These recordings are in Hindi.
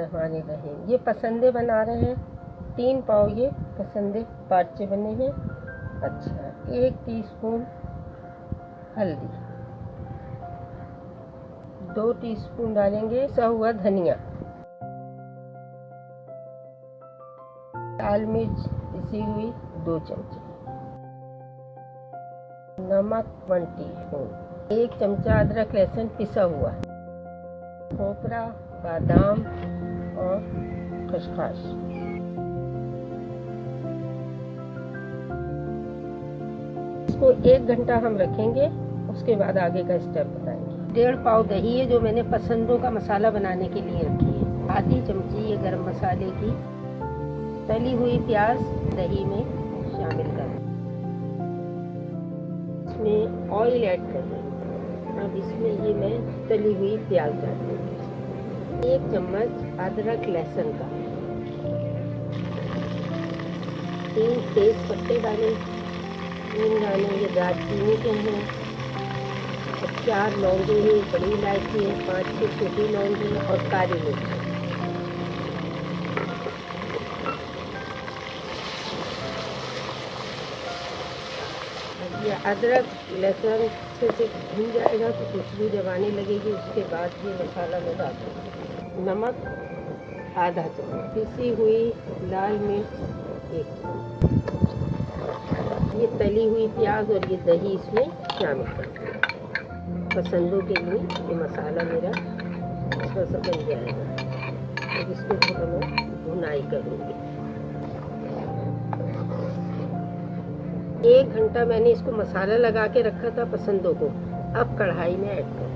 बिस्मिल्लाहिर्रहमानिर्रहीम। ये पसंदे बना रहे हैं। 3 पाव ये पसंदे पार्चे बने हैं। अच्छा, 1 टीस्पून हल्दी, 2 टीस्पून डालेंगे पिसा हुआ धनिया, लाल मिर्च पिसी हुई 2 चमचे, नमक 1 टीस्पून, 1 चमचा अदरक लहसुन पिसा हुआ, खोपरा, बादाम और खसखस। इसको 1 घंटा हम रखेंगे, उसके बाद आगे का स्टेप बताएंगे। 1.5 पाव दही है जो मैंने पसंदों का मसाला बनाने के लिए रखी है। आधी चमची ये गरम मसाले की, तली हुई प्याज दही में शामिल करें, इसमें ऑयल ऐड करें। अब इसमें ये मैं तली हुई प्याज डाल दूँगी, 1 चम्मच अदरक लहसुन का, 3 तेज पत्ते डालें, 3 दाने ये दालचीनी के हैं, 4 लौंगे हैं, बड़ी इलायची है, 5-6 छोटी लौंगी और काली मिर्च। ये अदरक लहसुन अच्छे से भून जाएगा तो खुशबू जब आने लगेगी, उसके बाद ये मसाला में डाल देंगे। नमक आधा चम्मच, पिसी हुई लाल मिर्च 1 चम्मच, ये तली हुई प्याज और ये दही इसमें शामिल कर देंगे। पसंदों के लिए ये मसाला मेरा थोड़ा सा बन जाएगा। अब इसको थोड़ा मैं भुनाई करूँगी। 1 घंटा मैंने इसको मसाला लगा के रखा था पसंदों को, अब कढ़ाई में ऐड कर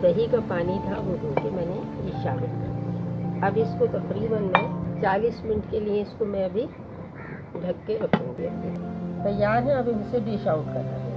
दही का पानी था वो धो के मैंने ये शामिल कर दिया। अब इसको तकरीबन मैं 40 मिनट के लिए इसको मैं अभी ढक के रखूँगी। तैयार है, अब इसे डिश आउट कर रहे हैं।